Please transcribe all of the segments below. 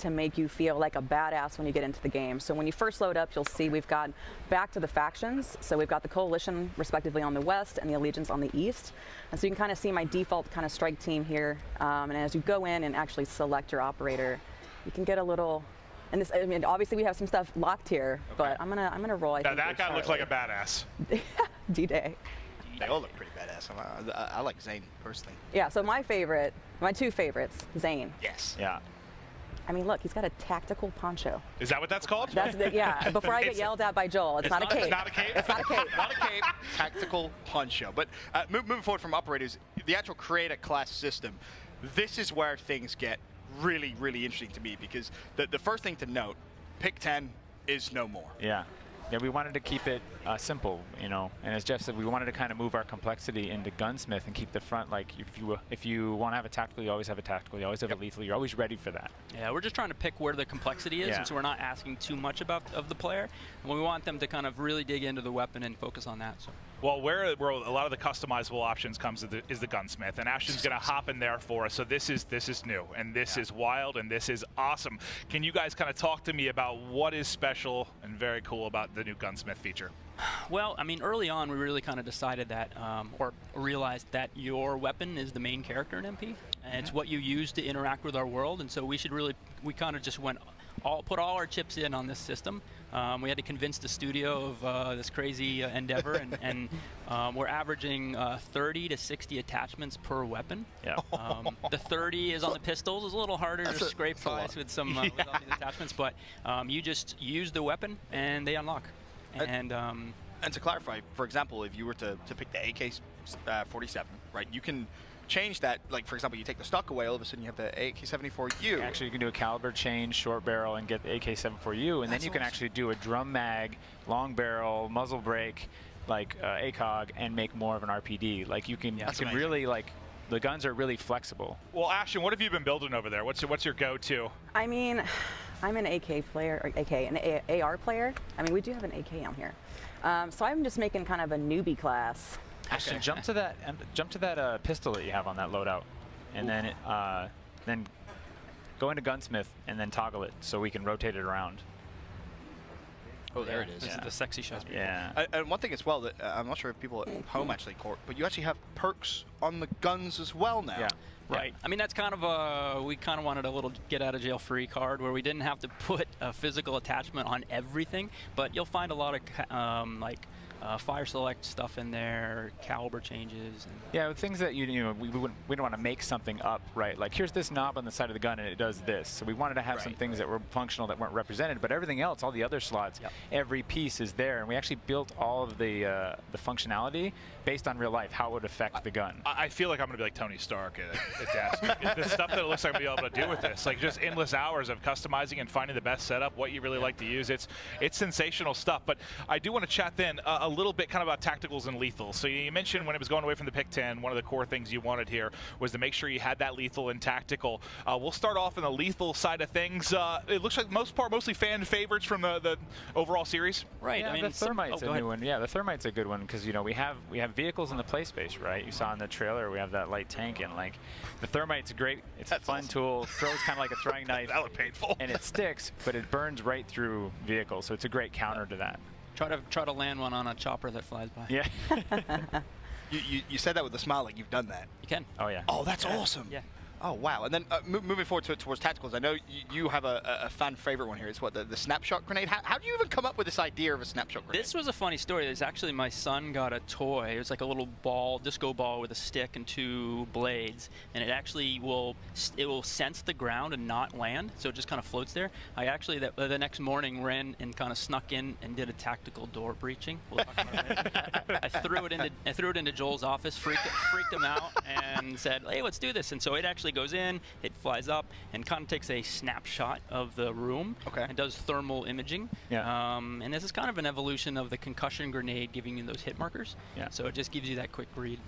to make you feel like a badass when you get into the game. So when you first load up, you'll see we've got back to the factions. So we've got the Coalition, respectively, on the west and the Allegiance on the east. And so you can kind of see my default kind of strike team here. And as you go in and actually select your operator, you can get a little. And this, I mean, obviously we have some stuff locked here, but I'm gonna roll. I think that guy looks like a badass. D-Day. They all look pretty badass. I like Zane personally. Yeah. So my two favorites, Zane. Yes. Yeah. I mean, look, he's got a tactical poncho. Is that what that's called? That's yeah. Before I get yelled at by Joel, it's not a cape. It's not a cape. It's not a cape. Not a cape. Tactical poncho. But moving forward from operators, the actual creator class system. This is where things get really, really interesting to me, because the first thing to note, pick 10 is no more. Yeah. Yeah, we wanted to keep it simple, you know, and as Jeff said, we wanted to kind of move our complexity into gunsmith and keep the front, like, if you want to have a tactical, you always have a tactical, you always have a lethal, you're always ready for that. Yeah, we're just trying to pick where the complexity is, and so we're not asking too much of the player, and we want them to kind of really dig into the weapon and focus on that. So. Well, where a lot of the customizable options comes is the gunsmith, and Ashton's going to hop in there for us. So this is new, and this is wild, and this is awesome. Can you guys kind of talk to me about what is special and very cool about the new gunsmith feature? Well, I mean, early on, we really kind of decided that, or realized that your weapon is the main character in MP, and it's what you use to interact with our world, and so we kind of just put all our chips in on this system. We had to convince the studio of this crazy endeavor, and we're averaging 30 to 60 attachments per weapon. Yeah. The 30 is on the pistols. It's a little harder to scrape guys with some with all these attachments, but you just use the weapon and they unlock. And to clarify, for example, if you were to pick the AK-47, right, you can change that. Like, for example, you take the stock away, all of a sudden you have the AK-74U. Actually, you can do a caliber change, short barrel, and get the AK-74U, and then you can actually do a drum mag, long barrel, muzzle brake, like ACOG, and make more of an RPD. Like, you can really, like, the guns are really flexible. Well, Ashton, what have you been building over there? What's your go-to? I mean, I'm an AK player, or an AR player. I mean, we do have an AK on here. So I'm just making kind of a newbie class. Ashton, jump to that pistol that you have on that loadout, and then go into gunsmith and then toggle it so we can rotate it around. Oh, there it is. This is the sexy shot. Yeah. And one thing as well that I'm not sure if people at home actually caught, but you actually have perks on the guns as well now. Yeah. Right. I mean, that's kind of we kind of wanted a little get out of jail free card where we didn't have to put a physical attachment on everything, but you'll find a lot of fire select stuff in there, caliber changes. And yeah, things that we don't want to make something up, right? Like, here's this knob on the side of the gun and it does this. So we wanted to have some things that were functional that weren't represented, but everything else, all the other slots, every piece is there, and we actually built all of the functionality based on real life, how it would affect the gun. I feel like I'm going to be like Tony Stark at Dash. The stuff that it looks like I'm going to be able to do with this, like just endless hours of customizing and finding the best setup, what you really like to use. It's sensational stuff. But I do want to chat then a little bit kind of about tacticals and lethals. So you mentioned when it was going away from the pick 10, one of the core things you wanted here was to make sure you had that lethal and tactical. We'll start off in the lethal side of things. It looks like mostly fan favorites from the overall series. Right. Yeah, I mean, the Thermite's a new one. Yeah, the Thermite's a good one because we have vehicles in the play space, right? You saw in the trailer we have that light tank, and like the Thermite's great. It's a fun tool. Throws kind of like a throwing knife. That looked painful. And it sticks, but it burns right through vehicles, so it's a great counter to that. Try to land one on a chopper that flies by. Yeah. You said that with a smile, like you've done that. You can. Oh yeah. Oh, that's awesome. Yeah. Oh wow! And then moving forward towards tacticals, I know you have a fan favorite one here. It's what, the snapshot grenade. How do you even come up with this idea of a snapshot grenade? This was a funny story. There's actually my son got a toy. It was like a little disco ball with a stick and 2 blades, and it actually will sense the ground and not land, so it just kind of floats there. I actually the next morning ran and kind of snuck in and did a tactical door breaching. We'll talk about it. I threw it into Joel's office, freaked him out, and said, "Hey, let's do this." And so it actually goes in, it flies up, and kind of takes a snapshot of the room and does thermal imaging. Yeah. And this is kind of an evolution of the concussion grenade giving you those hit markers. Yeah. So it just gives you that quick read.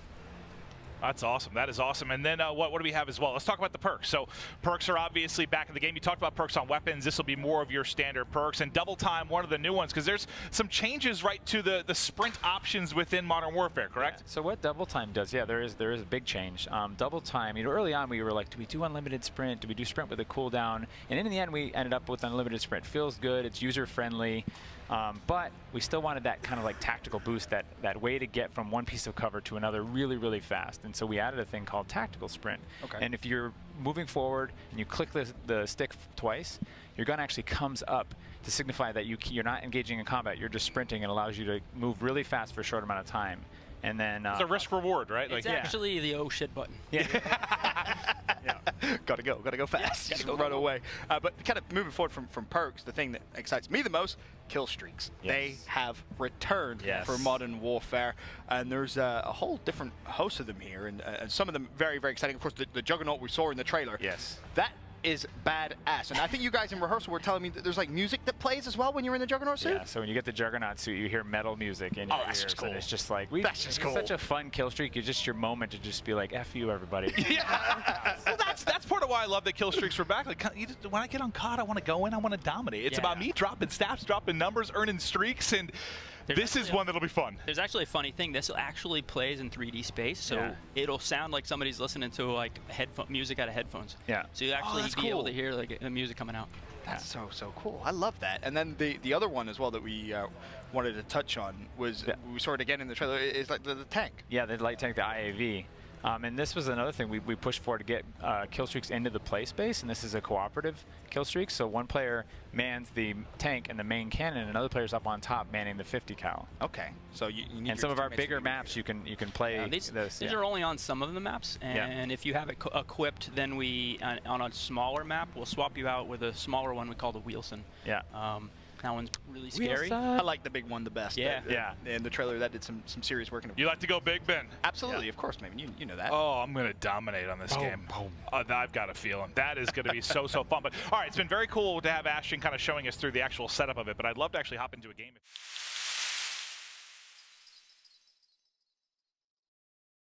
That's awesome. That is awesome. And then what do we have as well? Let's talk about the perks. So perks are obviously back in the game. You talked about perks on weapons. This will be more of your standard perks. And double time, one of the new ones, because there's some changes right to the sprint options within Modern Warfare, correct? Yeah. So what double time does, there is a big change. Double time, early on we were like, do we do unlimited sprint? Do we do sprint with a cooldown? And in the end, we ended up with unlimited sprint. Feels good. It's user friendly. But we still wanted that kind of like tactical boost, that way to get from one piece of cover to another really, really fast. And so we added a thing called tactical sprint. Okay. And if you're moving forward and you click the stick twice, your gun actually comes up to signify that you're not engaging in combat. You're just sprinting. It allows you to move really fast for a short amount of time. And then it's a risk reward, right? It's actually the oh shit button. Yeah. Gotta go fast. Yes, Just run away. But kind of moving forward from perks, the thing that excites me the most, kill streaks. Yes. They have returned for Modern Warfare, and there's a whole different host of them here, and some of them very, very exciting. Of course, the Juggernaut we saw in the trailer. Yes. That is badass. And I think you guys in rehearsal were telling me that there's like music that plays as well when you're in the Juggernaut suit? Yeah, so when you get the Juggernaut suit, you hear metal music in your ears. That's just cool. And it's just like, That's just cool. such a fun kill streak. It's just your moment to just be like, F you, everybody. Yeah. Well, that's part of why I love that kill streaks were back. Like, when I get on COD, I want to go in, I want to dominate. It's about me dropping stats, dropping numbers, earning streaks, and this is one that'll be fun. There's actually a funny thing. This actually plays in 3D space, so it'll sound like somebody's listening to like music out of headphones. Yeah. So you actually be able to hear like the music coming out. That's so cool. I love that. And then the other one as well that we wanted to touch on was, we saw it again in the trailer, is like the tank. Yeah, the light tank, the IAV. And this was another thing we pushed for to get kill streaks into the play space, and this is a cooperative kill streak. So one player mans the tank and the main cannon, and another player's up on top manning the 50 cal. Okay, so you need. And some of our bigger maps, you can play these this. are only on some of the maps, and if you have it equipped, then we on a smaller map, we'll swap you out with a smaller one we call the Wheelson. Yeah. That one's really scary. I like the big one the best. Yeah. In the trailer, that did some serious work. You like to go big, Ben? Absolutely, of course, man. You know that. Oh, I'm going to dominate on this game. I've got a feeling. That is going to be so fun. But all right, it's been very cool to have Ashton kind of showing us through the actual setup of it, but I'd love to actually hop into a game.